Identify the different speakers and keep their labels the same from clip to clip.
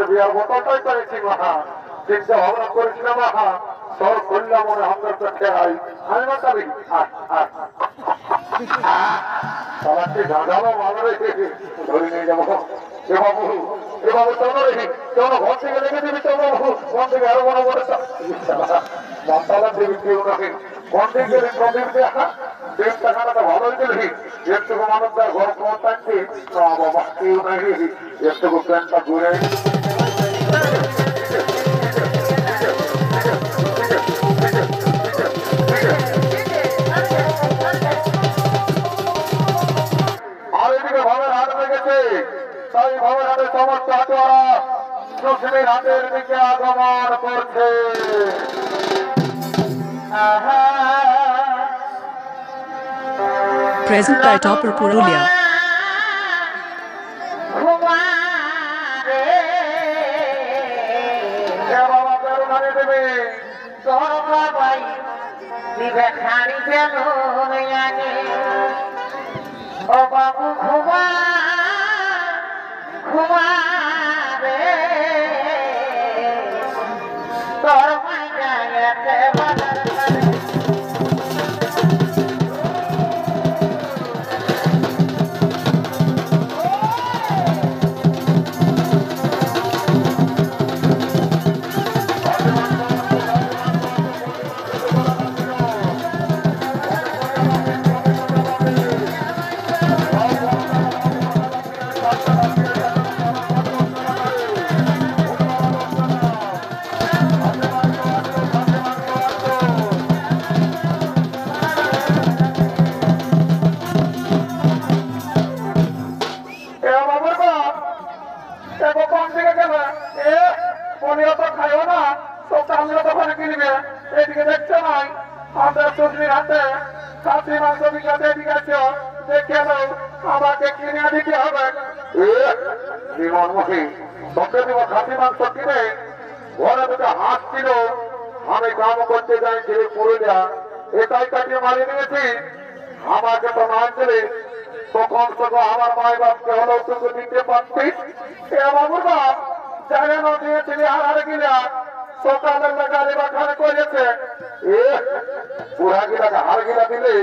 Speaker 1: বিয়ার বোতলটাই পেয়েছি মা, চিন্তা ভাবনা করেছিলাম মা, সব করলাম মনে হামদার তো খেয়াই আমি মাতাবি সবাইকে গাঁজালো ভালো রেখে ধরে নিয়ে যাবো। এ বাবু চলো রেখি, চলো ঘর থেকে লেগে দিবি, চলো বাবু ঘর থেকে আরো বড় বড় মশালা দেবী কেউ রাখে ঘর থেকে গেলে প্রদীপ দেখা দেব টাকাটা ভালোই দিলি, একটুকু মানুষ তার ঘর তোমার থাকছে না বাবা কেউ নাকি একটুকু প্যান্টটা ঘুরে তাই ভবনের সমস্ত হাটোয়ারা জসিমের হাটের দিকে আগমন করছে।
Speaker 2: Present by Topper Purulia.
Speaker 3: ও বাবু ঘুমা ঘুমা রে তোর মাইয়াতে বাজার এদিকে দেখছো নাই আমরা চুরির হাতে খাসি মাংস বিকাতে দিয়েছ, দেখে নাও আমাকে কিনে দিতে হবে। জীবনমুখী তোকে দিব খাসি মাংস কিনে, ঘরে দুটো হাত ছিল, আমি কাম করতে যাইছি পুরুলিয়া, এটাই কাটিয়ে মারিয়ে নিয়েছি। আমাকে তো না দিলে তখন তখন আমার মাই বাপকে হলেও তোকে দিতে পারতিস। বাবুর বাপ জায়গা দিয়েছিলি আর গিলা সকালের গাড়ি বাখানে করেছে, বুড়া গিলাকে হার গিলা দিলে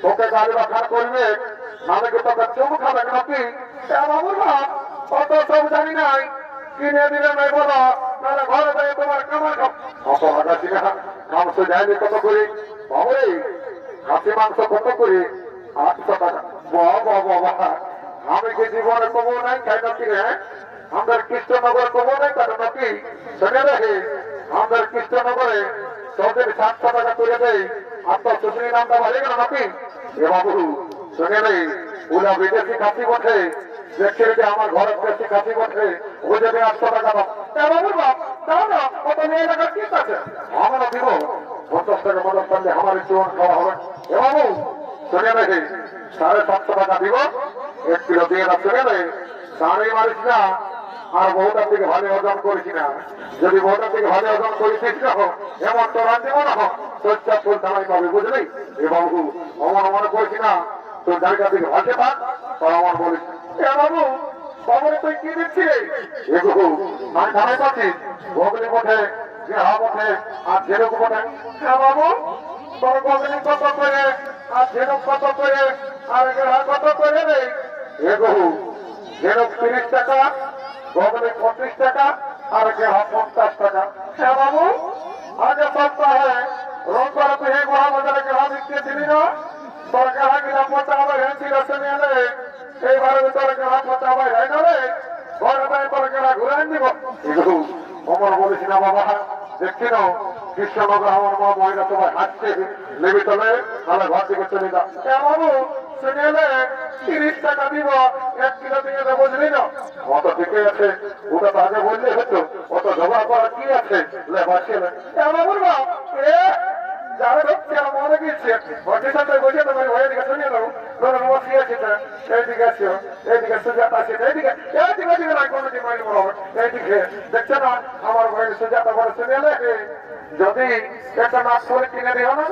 Speaker 3: তোকে গাড়ি বাখান করবে, নাহলে কি তোকে চুমু খাবে নাকি? বাবুর বাপ অত সব জানি নাই, কিনে দিলে নাই বলো, নাহলে ঘরে যাই তোমার কামার অত হাজার দিনে মাংস যায়নি কত করে বাবুরে, খাসি মাংস কত করে? 800 টাকা। বাবা আমি কি জীবনে কমো নাই খাই নাকি? হ্যাঁ আমাদের কৃষ্ণনগর কমো নাই কাটা নাকি? শুনে রাখে আমাদের কৃষ্ণনগরে তোদের 700 টাকা তুলে দেয়, আর তো সুশ্রী নামটা ভালো গেল নাকি? এ বাবু শুনে নেই ওরা বিদেশি খাসি বসে দেখছে যে আমার ঘরের দেশি খাসি বসে ও যদি 800 টাকা দাও। বাবুর বাপ দাও না, কত নিয়ে টাকা ঠিক আছে আমরা দিব 50 টাকা 50 টাকা আমার চুন খাওয়া হবে। এ বাবু শুনে নেই 750 টাকা দিব, 1 কিলো দিয়ে না শুনে নেই দাঁড়িয়ে মারিস না, আর বহুটার থেকে ভালো ওজন করেছি না, যদি বহুটার থেকে ভালো ওজন করেছিস না এমন তো রাঁধব না তোরটা ফুল দামাই পাবে, বুঝলি? এ বাবু অমন মনে করেছি না তোর জায়গা থেকে ভাসে পাক তোর আমার বলিস। এ বাবু বাবুরে তুই কি দিচ্ছিস? এ বাবু আমি ধামাই পাচ্ছি বগলি পথে ঘেরা পথে আর ঝেরুক পথে। হ্যাঁ বাবু তোর বগলি কত করে আর ঝেরুক কত করে আর ঘেরা কত করে রে? এ বাবু ঝেরুক 30 টাকা, বগলি 25 টাকা আর ঘেরা 50 টাকা। হ্যাঁ বাবু আগে সপ্তাহে রোববার তুই এই বড় বাজারে ঘেরা বিক্রি দিলি না, তোর ঘেরা কিনা 50 হেঁচি রসে নিয়ে নে, এইবারে তোর ঘেরা 50 হয় না রে, ঘরে যায় তোর ঘেরা ঘুরে দিব। অমর বলিস না বাবা, দেখছি না কৃষ্ণনগর আমার মা মহিলা তোমার হাঁটছে নেমে চলে, তাহলে ঘর থেকে চলে যা। বাবু শুনে এলে 30 টাকা দিব, 1 কিলো দিয়ে দেবো, বুঝলি না? অত ঠিকই আছে, ওটা তো আগে বললে হতো, অত ঝগড়া করা কি আছে? বাঁচিয়ে বাবুর বাপ যারা ঢুকছে আমার মনে গিয়েছে ভোটের সাথে বসে তো হয়ে দিকে শুনিয়ে দেবো, ধরো বসি আছে এইদিকে আসো, এইদিকে সুজাতা আছে, এইদিকে এইদিকে না কোনো দিন মাইল বড় এইদিকে দেখছে না আমার বই সুজাতা বলে শুনে এলে যদি একটা মাছ করে কিনে দিও না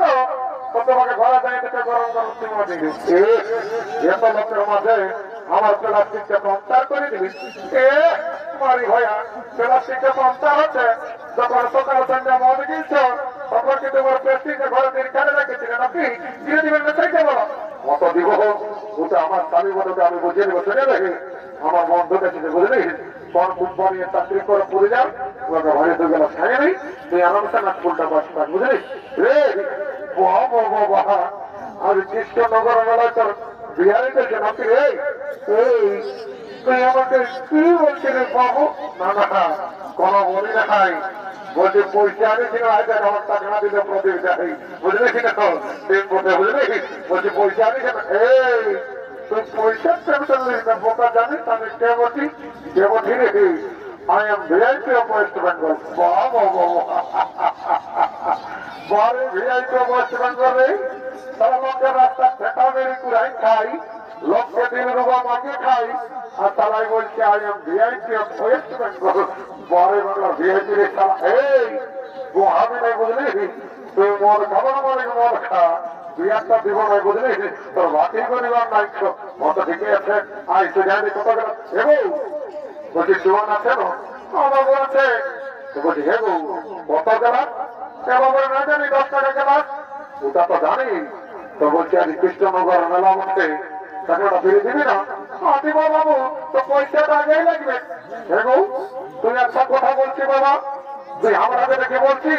Speaker 3: তো তোমাকে ঘরে যায় গরম গরম তুমি দিবি, এত লোকের মাঝে আমার প্লাস্টিকটা কমতার করে দিবি। মারি ভাইয়া প্লাস্টিকে পঞ্চার হচ্ছে যখন সকাল সন্ধ্যা মদ গিয়েছ তখন কিন্তু আমার প্লাস্টিকে ঘরে দিন কেন রেখেছিলেন আপনি দিয়ে দিবেন না চাইতে বলো মত দিব ওটা আমার স্বামী বলতে আমি বুঝিয়ে দেবো শুনে দেখি আমার মন ঢুকেছে বুঝলি কোন কোম্পানি চাকরি করে পড়ে যাও তোমাকে ঘরে তো গেল ছাড়ে নেই তুই আরামসে না ফুলটা বাস পাস বুঝলি রে বাবা আমি কৃষ্ণনগর মেলায় তোর বিহারি দেখে নাকি রে এই তুই আমাকে কি বলছিলি বাবু না না কোনো বলি না খাই বলছি পয়সা আনিছিল হাজার আমার টাকা না দিলে প্রদীপ দেয় বুঝলি কি না দিন বলতে বুঝলি বলছি পয়সা আনিস এই তুই পয়সা টেনশন নিস না বোকা জানিস আমি কে বলছি রে I am VIP of West Bengal. বারে VIP of West Bengal রে তারা লোকের রাস্তা ফেটা মেরে কুড়াই খাই লোককে 3 রুপা মাগে খাই আর তারাই বলছে I am VIP of West Bengal. বারে বাংলা VIP রে সালা এই গোহাবি নাই বুঝলি তুই মদ খাবার মানে মদ খা তুই একটা দিব নাই বুঝলি তোর বাকি করিবার নাই মতো ঠিকই আছে আই তো জানি কত গেল এবো বলছি জীবন আছে না আমার বলছে বলছি হে গো কত গেলাস এবার না জানি 10 টাকা গেলাস ওটা তো জানি তো বলছি আজ কৃষ্ণনগর মেলা মধ্যে টাকাটা ফিরে দিবি না দিব বাবু তো পয়সাটা আগেই লাগবে হে গো তুই একটা কথা বলছি বাবা তুই আমরা দেখে বলছি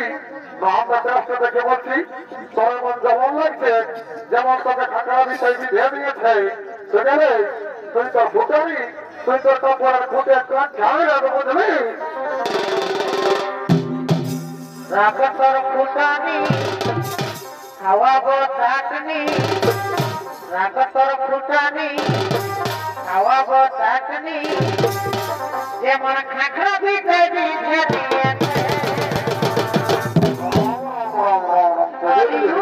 Speaker 3: না আমরা ব্যবসা দেখে বলছি তোর মন যেমন লাগছে যেমন তোকে খাকড়া বিষয় বিধে দিয়েছে সেখানে তুই তো ভুটানি তুই তো তারপরে খুঁটে কাজ ঝাড়ে যাবে বুঝলি
Speaker 4: রাখা তোর ফুটানি খাওয়াবো চাটনি রাখা তোর ফুটানি খাওয়াবো চাটনি যেমন খাখরা পিঠে দিয়েছে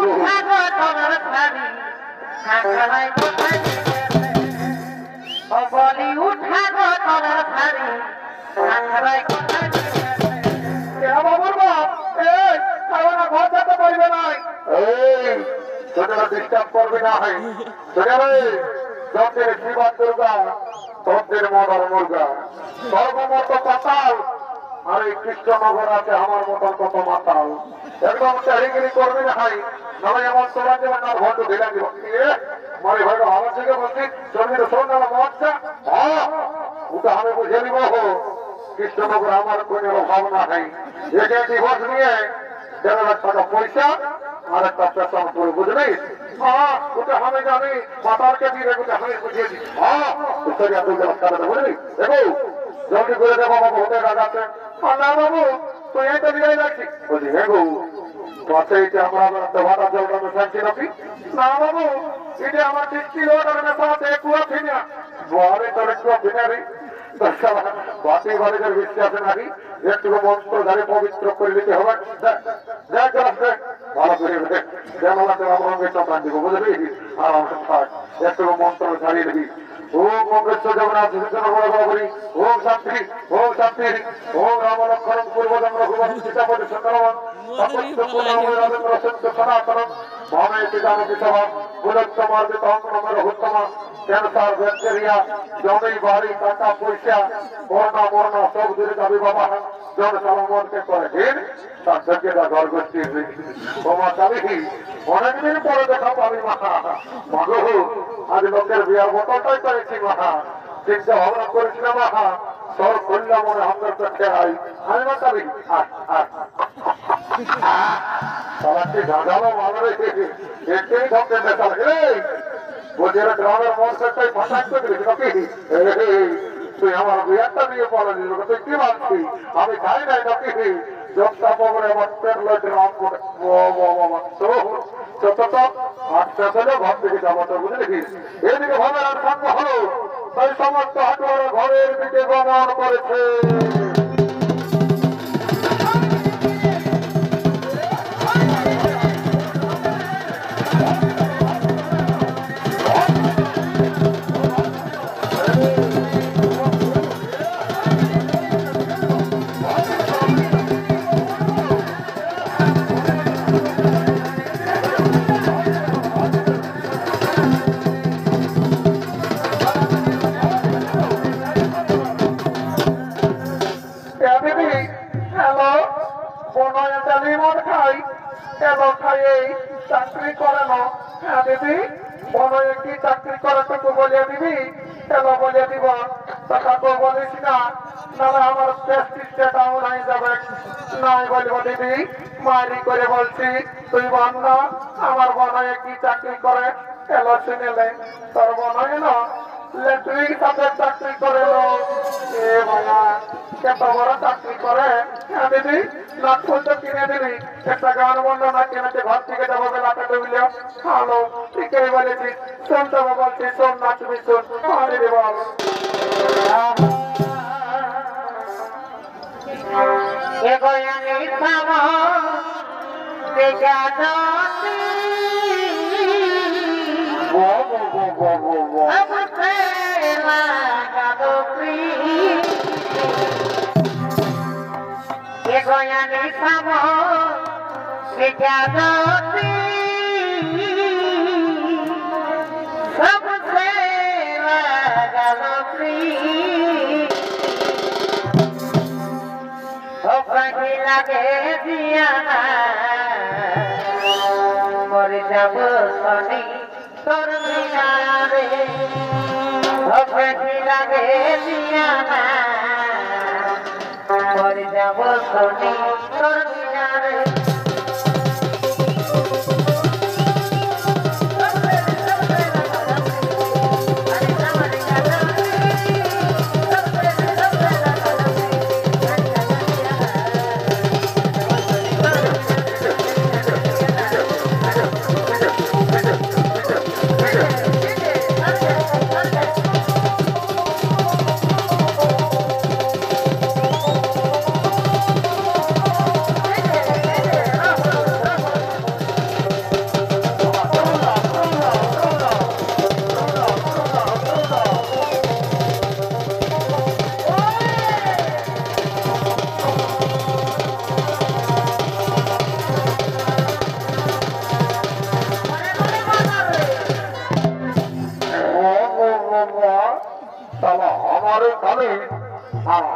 Speaker 4: উঠাবো তোর থানি খাখরাই কোথায় বলি উঠাবো তোর থানি খাখরাই কোথায়
Speaker 3: বাবুর বাপ এই খাওয়ানা ঘর যেতে পারবে না এই তোদের ডিস্টার্ব করবে না হয় তোদের যতের শিবা দুর্গা তোদের মদার মুর্গা সর্বমত পাতাল আর এই কৃষ্ণনগর আছে আমার মতন কত মাতাল একদম চারিগিরি করবে না হয় নয় এমন তোরা যেমন না ভোট দিলাম মারি ভাইটা ভালো থেকে বলছি চলবি তো শোন না মজা হ্যাঁ ওটা আমি বুঝে নিব কৃষ্ণনগর আমার কোনো অভাব না নেই একে ডিভোর্স নিয়ে 1.5 লাখ টাকা পয়সা আর একটা পেশন করে বুঝলি হ্যাঁ ওটা আমি জানি মাতালকে দিয়ে ওটা আমি বুঝিয়ে দিই হ্যাঁ উত্তরিয়া 2 লাখ টাকা বুঝলি দেখো জলদি করে দেবো বাবু হতে রাখাতে না বাবু তুই এইটা দিয়ে রাখছি বলছি হ্যাঁ গো পাশে এটা আমরা দেওয়াটা জলটা শান্তি রাখি না বাবু এটা আমার 60 লোটার মেশা আছে কুয়া ফিনা বরে তোর কুয়া ফিনা রে বাতি বাড়িদের বিশ্বাসে নাকি একটু মন্ত্র ধারে পবিত্র করে দিতে হবে ভালো করে জানালাতে রঙের চপান দিব বুঝলি আর আমার থাক একটু মন্ত্র ছাড়িয়ে দিবি ওম মঙ্গেশ্বর জগন্নাথ বলি ওম শান্তি ওম রাম লক্ষণ পূর্বদম রঘুবন সীতাপতি সুন্দরবন রবীন্দ্র সন্ত সনাতন ভাবে পিতামতি সভা বুলত্তমার্জিত অঙ্গমের উত্তম ক্যান্সার ব্যাকটেরিয়া জমি বাড়ি টাকা পয়সা করোনা মরনা সব দূরে যাবি বাবা জন সালমনকে করে দিন তার যোগ্যতা ঘর গোষ্ঠীর তোমার চাবি অনেকদিন পরে দেখা পাবি মাগো আজ লোকের বিয়ার বোতলটাই করেছি চিন্তা ভাবনা করেছিলাম তোর করলাম মনে হামদার চোখে আই আমি না চাবি সবাইকে গাঁজালো ভালো রেখে একটাই ঢোকে দেখা লাগে বলছে গ্রামের মনসারটাই ফাঁসাই করে দিয়েছি নাকি তুই আমার বিয়ারটা নিয়ে পড়া নিল তুই কি ভাবছি আমি খাই নাই নাকি যোগটা পরে আমার পেট লইতে রাম করে আটটা চলে ভাব দিকে যাবো তো বুঝলি এদিকে ভাবে আর সঙ্গ হলো তাই সমস্ত হাটুয়ারা ঘরের দিকে গমন করেছে
Speaker 1: দিদি হ্যালো বনয় লিমন খাই হ্যালো খাই এই চাকরি করে না হ্যাঁ দিদি বনয় কি চাকরি করে তোকে বলিয়ে দিবি হ্যালো বলিয়ে দিব টাকা তো বলিস না নাহলে আমার প্রেস্টিজটা ডাউন হয়ে যাবে নাই বলবো দিদি মারি করে বলছি তুই বল না আমার বনয় কি চাকরি করে হ্যালো শুনেলে তোর বনয় না ইলেকট্রিক সাথে চাকরি করে এ ভাইয়া কত বড় চাকরি করে হ্যাঁ দিদি নাটফুল তো কিনে দিবি একটা গান বন্ধ না কিনেছে ঘর থেকে যাবো বেলাটা ডুবলে হ্যালো ঠিকই বলেছিস শোন তো বলছি শোন নাচবি শোন হ্যাঁ দিদি বল
Speaker 4: লাগে দিয়া মরে যাব শনি তোর মিনারে লাগে দিয়া মরে যাব শনি তোর মিনারে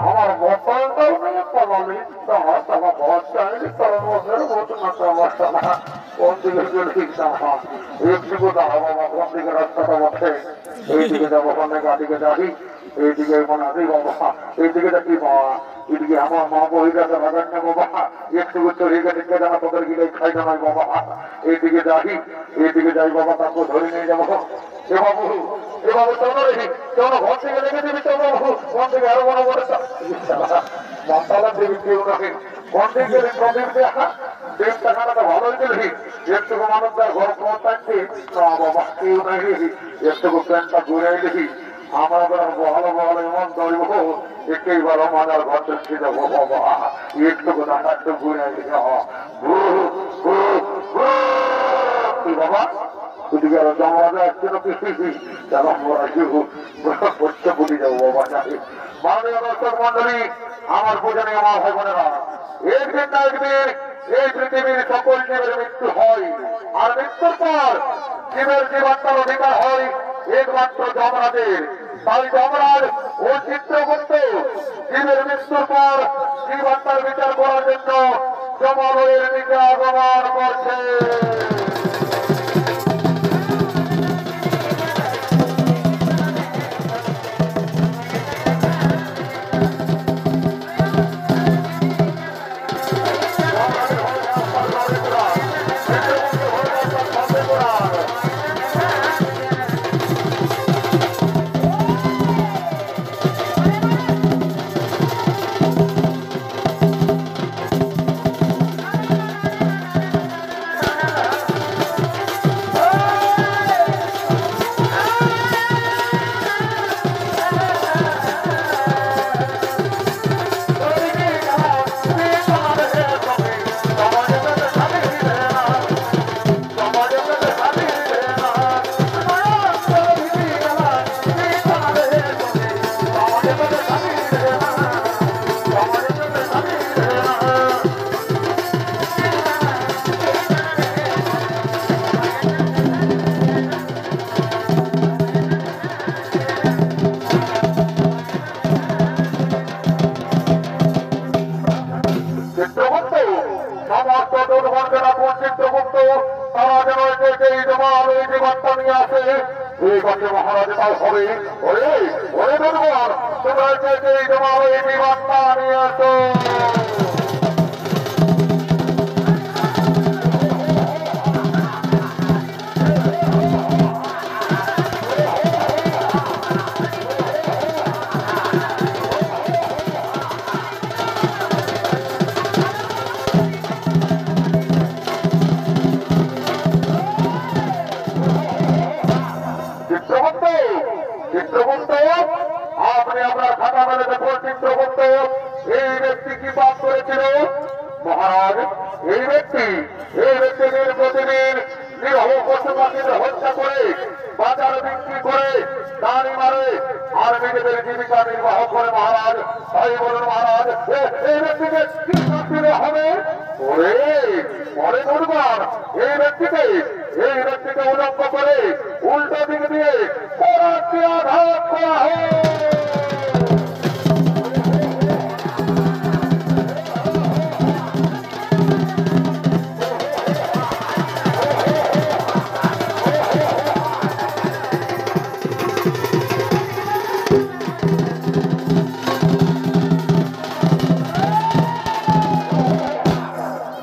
Speaker 4: আমার বর্তমানটাও নিয়ে পালালি আমার টাকা পাওয়ার চাইনি তার মধ্যে বলছেন না সমস্যা না কোন দিকে গেলে একদিকে দাঁড়া বাবা কোন দিকে রাস্তাটা বসে এইদিকে যাবো ওখানে গাড়িকে যাই এইদিকে মানে আসি বাবা এইদিকে কি বাবা এদিকে আমার মা বহিরাতে ভাবেন না বাবা একটু চড়ে গেছে জানা তোদের গিয়ে খাই না নাই বাবা এইদিকে যাই বাবা তারপর ধরে নিয়ে যাবো এ বাবু চলো রে চলো ঘর থেকে লেগে দিবি চলো বাবু ঘর থেকে আরো বড় বড় মশালা দেবী কেউ রাখেন ঘর থেকে গেলে প্রদীপ দেখা দেব টাকাটা তো ভালোই দিলি একটুকু মানুষ তার ঘর পৌঁছাচ্ছি না বাবা কেউ নাকি একটুকু প্যান্টটা ঘুরে দেখি আমরা ভালো ভালো এমন দৌড়ব একেইবার আমার ঘর থেকে যাবো বাবা একটুকু টাকা একটু ঘুরে দেখি বাবা তুই আরো জমা আসছিল করতে বলি যাবো বাবা যাবে মাননীয় দর্শক মন্ডলী আমার বোঝানি আমার ভাই বোনেরা একদিন না একদিন এই পৃথিবীর সকল জীবের মৃত্যু হয় আর মৃত্যুর পর জীবের জীবাত্মার অধিকার হয় একমাত্র যমরাজের তাই যমরাজ ও চিত্রগুপ্ত জীবের মৃত্যুর পর জীবাত্মার বিচার করার জন্য যমালয়ের দিকে আগমন করছে
Speaker 3: চিত্রগুপ্ত সমস্ত দুর্গণকে রাখুন চিত্রগুপ্ত তারা যেন এই জমাল এই জীবনটা নিয়ে আসে এই বছর মহারাজ তাই হবে ওরে ওরে দুর্গণ তোমরা এই জমাল এই জীবনটা নিয়ে আসো চিত্রগুপ্ত আপনি আপনার খাতা মেলে দেখুন চিত্রগুপ্ত এই ব্যক্তি কি পাপ করেছিল মহারাজ এই ব্যক্তি দিন প্রতিদিন নিরহ পশু পাখিদের হত্যা করে বাজার বিক্রি করে দাঁড়ি মারে আর নিজেদের জীবিকা নির্বাহ করে মহারাজ তাই বলুন মহারাজ এই ব্যক্তিকে কি শাস্তি দেওয়া হবে ওরে পরে দুর্বার এই ব্যক্তিকে উলম্ব করে উল্টো দিক দিয়ে আঘাত করা হয়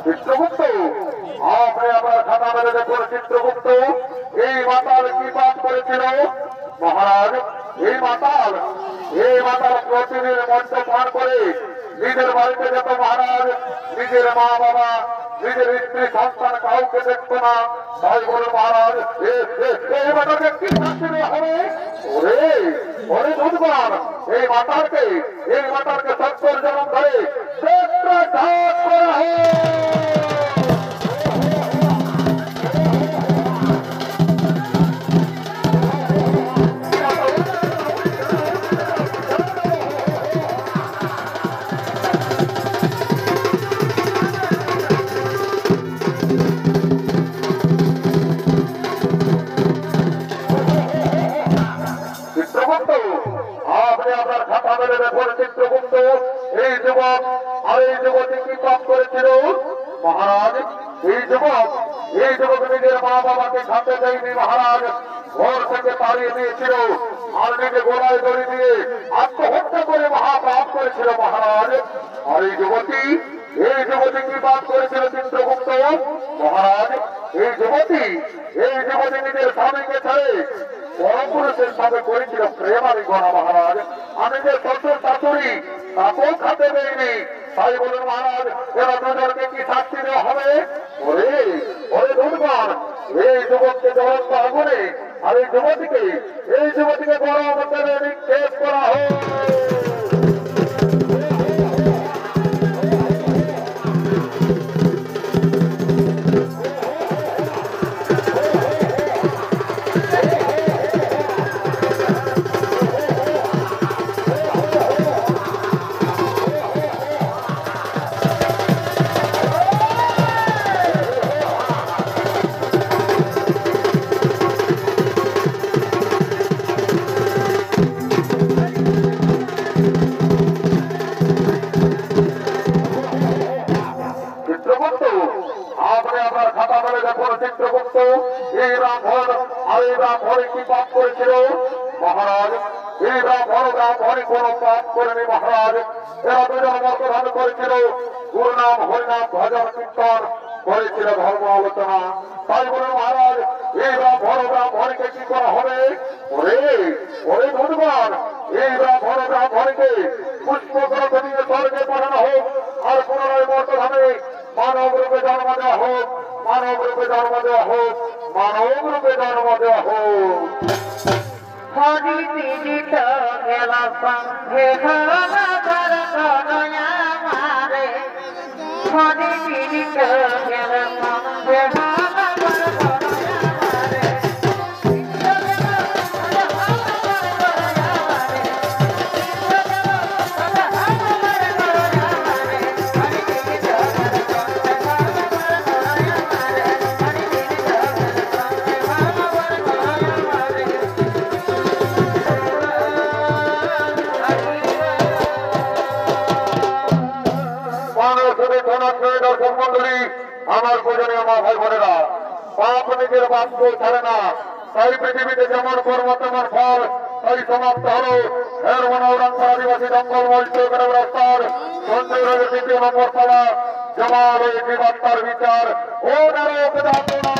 Speaker 3: চিত্রগুপ্ত আপনি আবার খাতা মেলে দেখুন চিত্রগুপ্ত এই মাতাল কি পাপ করেছিল মহারাজ এই মাতাল প্রতিদিন মঞ্চ পান করে নিজের বাড়িতে যেত মহারাজ নিজের মা বাবা নিজের স্ত্রী সন্তান কাউকে দেখতো না তাই বলে মহারাজ এই মাতালকে কি শাস্তি দেওয়া হবে ওরে ওরে বুধবার এই মাতালকে 70 জনম ধরে ঘাত করা হয় আপনি আপনার খাতা মেলে দেখুন চিত্রগুপ্ত এই যুবক আর এই যুবতী কি পাপ করেছিল মহারাজ এই যুবক নিজের মা বাবাকে খাতে দেয়নি মহারাজ ঘর থেকে তাড়িয়ে দিয়েছিল আর নিজে গোড়ায় দড়ি দিয়ে আত্মহত্যা করে মহাপাপ করেছিল মহারাজ আর এই যুবতী কি পাপ করেছিল চিত্রগুপ্ত মহারাজ এই যুবতী নিজের স্বামীকে ছেড়ে পরপুরুষের সাথে করেছিল প্রেমারি গণা মহারাজ আমি যে শ্বশুর শাশুড়ি তাকেও খাতে দেয়নি তাই বলুন মহারাজ এরা দুজনকে কি শাস্তি দেওয়া হবে ওরে ওরে দুর্বার এই যুবককে জ্বলন্ত আগুনে আর এই যুবতীকে গরম তেলে নিক্ষেপ করা হয় আপনি আপনার খাতা মেলে দেখুন চিত্রগুপ্ত এই রামধন কি পাপ করেছিল মহারাজ এই রামধন কোন পাপ করেনি মহারাজ এরা দুজন মতদান করেছিল গুরু নাম হরিনাম ভজন কীর্তন করেছিল ধর্ম আলোচনা তাই বলে মহারাজ এই রামধনকে কি করা হবে ওরে ওরে ধন্যবাদ এই রামধনকে পুষ্পগ্রহ দিয়ে স্বর্গে পাঠানো হোক আর পুনরায় মর্তধামে মানব রূপে জন্ম দেওয়া হোক
Speaker 5: হরি পীড়িত গেল সঙ্গে মারে হরি পীড়িত গেল সঙ্গে
Speaker 3: প্রিয় সুদী ধনাত্মী দর্শক মন্ডলী, আমার পূজনীয় মা ভাই বোনেরা, পাপ নিজের বাপকেও ছাড়ে না। তাই পৃথিবীতে যেমন কর্ম তেমন ফল। তাই সমাপ্ত হল হেরমোনাউরাঙ্গা আদিবাসী জঙ্গলময় চৌগ্রাম রাস্তার সঞ্জয় 2 নম্বর পাড়া জমাল এই বিবাদ বিচার ও নারক যাতনা।